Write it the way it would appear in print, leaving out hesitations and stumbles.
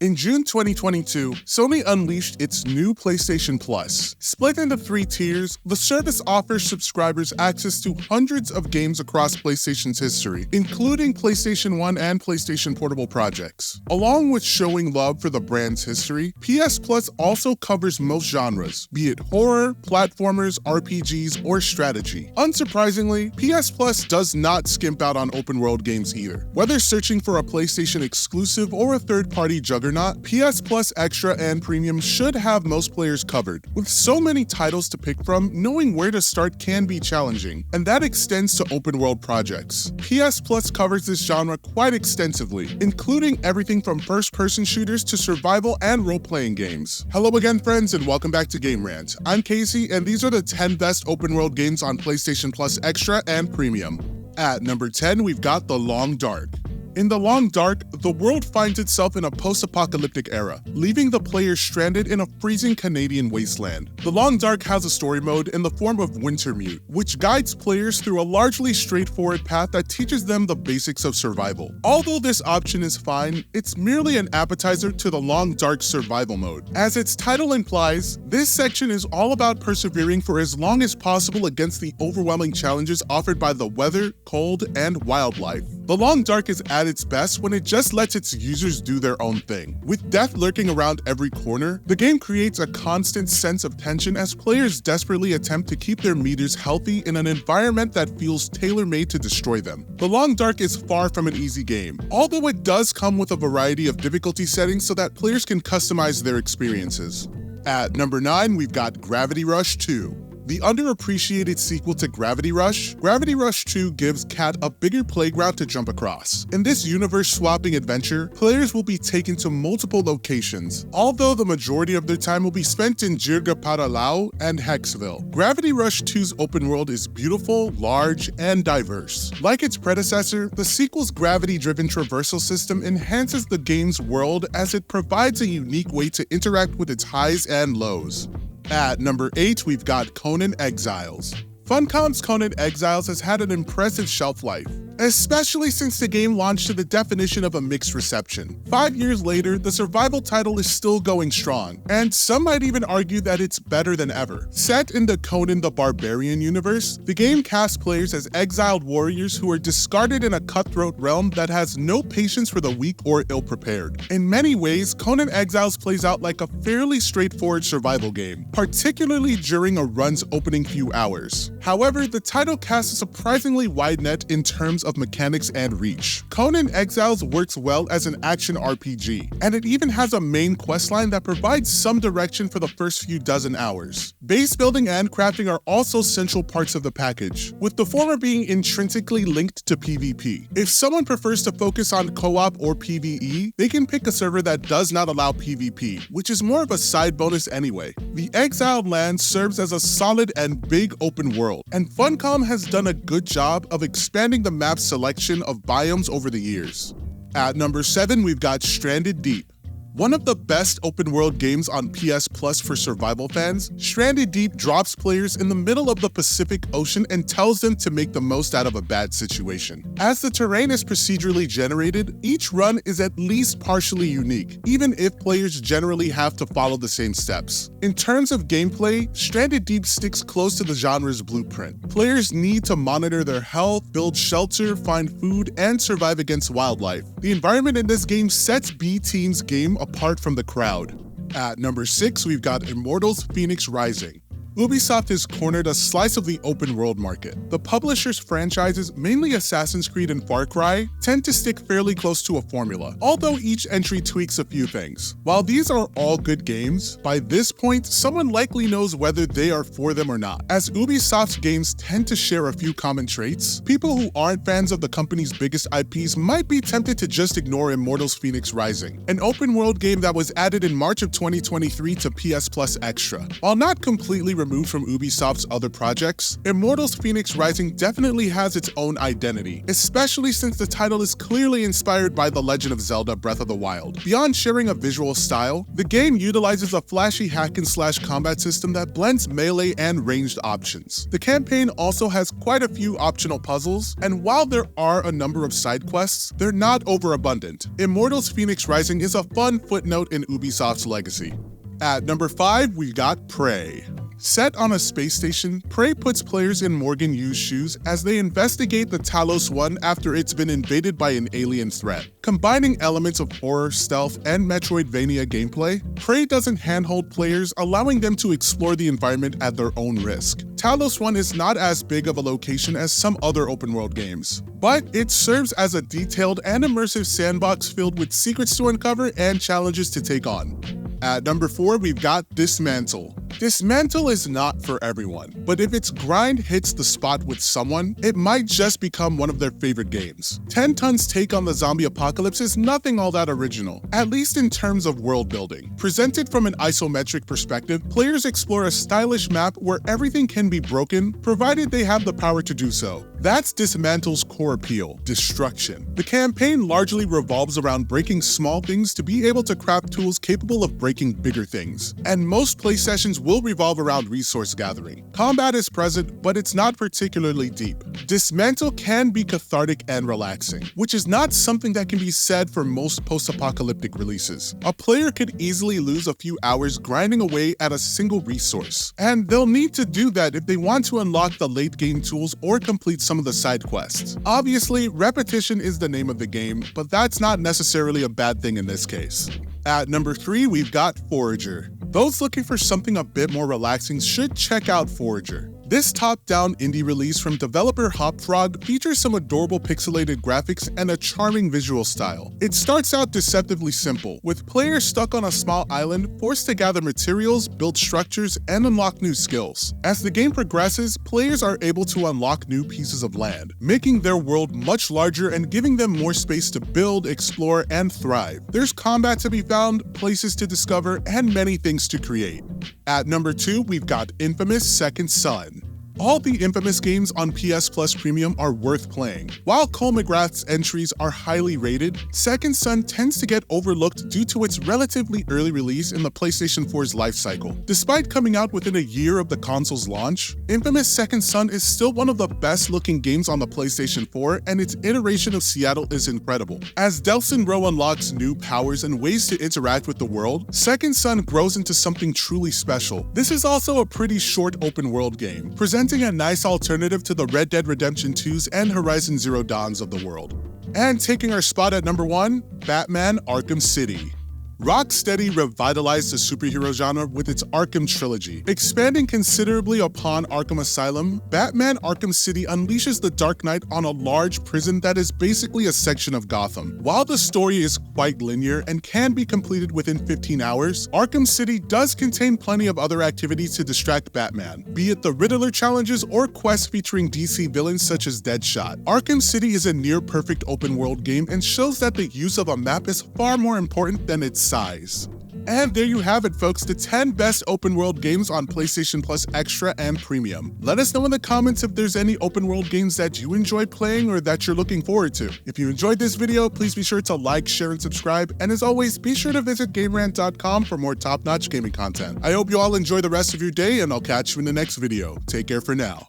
In June 2022, Sony unleashed its new PlayStation Plus. Split into 3 tiers, the service offers subscribers access to hundreds of games across PlayStation's history, including PlayStation 1 and PlayStation Portable projects. Along with showing love for the brand's history, PS Plus also covers most genres, be it horror, platformers, RPGs, or strategy. Unsurprisingly, PS Plus does not skimp out on open-world games either. Whether searching for a PlayStation exclusive or a third-party juggernaut, PS Plus Extra and Premium should have most players covered. With so many titles to pick from, knowing where to start can be challenging, and that extends to open-world projects. PS Plus covers this genre quite extensively, including everything from first-person shooters to survival and role-playing games. Hello again, friends, and welcome back to Game Rant. I'm Casey, and these are the 10 best open-world games on PlayStation Plus Extra and Premium. At number 10, we've got The Long Dark. In The Long Dark, the world finds itself in a post-apocalyptic era, leaving the player stranded in a freezing Canadian wasteland. The Long Dark has a story mode in the form of Wintermute, which guides players through a largely straightforward path that teaches them the basics of survival. Although this option is fine, it's merely an appetizer to the Long Dark survival mode. As its title implies, this section is all about persevering for as long as possible against the overwhelming challenges offered by the weather, cold, and wildlife. The Long Dark is at its best when it just lets its users do their own thing. With death lurking around every corner, the game creates a constant sense of tension as players desperately attempt to keep their meters healthy in an environment that feels tailor-made to destroy them. The Long Dark is far from an easy game, although it does come with a variety of difficulty settings so that players can customize their experiences. At number 9, we've got Gravity Rush 2. The underappreciated sequel to Gravity Rush 2 gives Kat a bigger playground to jump across. In this universe-swapping adventure, players will be taken to multiple locations, although the majority of their time will be spent in Jirga Paralau and Hexville. Gravity Rush 2's open world is beautiful, large, and diverse. Like its predecessor, the sequel's gravity-driven traversal system enhances the game's world as it provides a unique way to interact with its highs and lows. At number 8, we've got Conan Exiles. Funcom's Conan Exiles has had an impressive shelf life, especially since the game launched to the definition of a mixed reception. 5 years later, the survival title is still going strong, and some might even argue that it's better than ever. Set in the Conan the Barbarian universe, the game casts players as exiled warriors who are discarded in a cutthroat realm that has no patience for the weak or ill-prepared. In many ways, Conan Exiles plays out like a fairly straightforward survival game, particularly during a run's opening few hours. However, the title casts a surprisingly wide net in terms of mechanics and reach. Conan Exiles works well as an action RPG, and it even has a main questline that provides some direction for the first few dozen hours. Base building and crafting are also central parts of the package, with the former being intrinsically linked to PvP. If someone prefers to focus on co-op or PvE, they can pick a server that does not allow PvP, which is more of a side bonus anyway. The Exiled land serves as a solid and big open world, and Funcom has done a good job of expanding the map's selection of biomes over the years. At number 7, we've got Stranded Deep. One of the best open-world games on PS Plus for survival fans, Stranded Deep drops players in the middle of the Pacific Ocean and tells them to make the most out of a bad situation. As the terrain is procedurally generated, each run is at least partially unique, even if players generally have to follow the same steps. In terms of gameplay, Stranded Deep sticks close to the genre's blueprint. Players need to monitor their health, build shelter, find food, and survive against wildlife. The environment in this game sets B-Team's game apart from the crowd. At number 6, we've got Immortals Fenyx Rising. Ubisoft has cornered a slice of the open world market. The publisher's franchises, mainly Assassin's Creed and Far Cry, tend to stick fairly close to a formula, although each entry tweaks a few things. While these are all good games, by this point, someone likely knows whether they are for them or not. As Ubisoft's games tend to share a few common traits, people who aren't fans of the company's biggest IPs might be tempted to just ignore Immortals Fenyx Rising, an open world game that was added in March of 2023 to PS Plus Extra. While not completely removed from Ubisoft's other projects, Immortals Fenyx Rising definitely has its own identity, especially since the title is clearly inspired by The Legend of Zelda Breath of the Wild. Beyond sharing a visual style, the game utilizes a flashy hack-and-slash combat system that blends melee and ranged options. The campaign also has quite a few optional puzzles, and while there are a number of side quests, they're not overabundant. Immortals Fenyx Rising is a fun footnote in Ubisoft's legacy. At number 5, we got Prey. Set on a space station, Prey puts players in Morgan Yu's shoes as they investigate the Talos One after it's been invaded by an alien threat. Combining elements of horror, stealth, and Metroidvania gameplay, Prey doesn't handhold players, allowing them to explore the environment at their own risk. Talos One is not as big of a location as some other open-world games, but it serves as a detailed and immersive sandbox filled with secrets to uncover and challenges to take on. At number 4, we've got Dismantle. Dismantle is not for everyone, but if its grind hits the spot with someone, it might just become one of their favorite games. 10 Ton's take on the zombie apocalypse is nothing all that original, at least in terms of world building. Presented from an isometric perspective, players explore a stylish map where everything can be broken, provided they have the power to do so. That's Dismantle's core appeal, destruction. The campaign largely revolves around breaking small things to be able to craft tools capable of breaking bigger things, and most play sessions will revolve around resource gathering. Combat is present, but it's not particularly deep. Dismantle can be cathartic and relaxing, which is not something that can be said for most post-apocalyptic releases. A player could easily lose a few hours grinding away at a single resource, and they'll need to do that if they want to unlock the late-game tools or complete some of the side quests. Obviously, repetition is the name of the game, but that's not necessarily a bad thing in this case. At number 3, we've got Forager. Those looking for something a bit more relaxing should check out Forager. This top-down indie release from developer Hopfrog features some adorable pixelated graphics and a charming visual style. It starts out deceptively simple, with players stuck on a small island forced to gather materials, build structures, and unlock new skills. As the game progresses, players are able to unlock new pieces of land, making their world much larger and giving them more space to build, explore, and thrive. There's combat to be found, places to discover, and many things to create. At number 2, we've got Infamous Second Son. All the Infamous games on PS Plus Premium are worth playing. While Cole McGrath's entries are highly rated, Second Son tends to get overlooked due to its relatively early release in the PlayStation 4's lifecycle. Despite coming out within a year of the console's launch, Infamous Second Son is still one of the best looking games on the PlayStation 4, and its iteration of Seattle is incredible. As Delsin Rowe unlocks new powers and ways to interact with the world, Second Son grows into something truly special. This is also a pretty short open world game, presenting a nice alternative to the Red Dead Redemption 2's and Horizon Zero Dawns of the world. And taking our spot at number 1, Batman Arkham City. Rocksteady revitalized the superhero genre with its Arkham trilogy. Expanding considerably upon Arkham Asylum, Batman Arkham City unleashes the Dark Knight on a large prison that is basically a section of Gotham. While the story is quite linear and can be completed within 15 hours, Arkham City does contain plenty of other activities to distract Batman, be it the Riddler challenges or quests featuring DC villains such as Deadshot. Arkham City is a near-perfect open-world game and shows that the use of a map is far more important than its size. And there you have it, folks, the 10 best open world games on PlayStation Plus Extra and Premium. Let us know in the comments if there's any open world games that you enjoy playing or that you're looking forward to. If you enjoyed this video, please be sure to like, share, and subscribe. And as always, be sure to visit GameRant.com for more top-notch gaming content. I hope you all enjoy the rest of your day, and I'll catch you in the next video. Take care for now.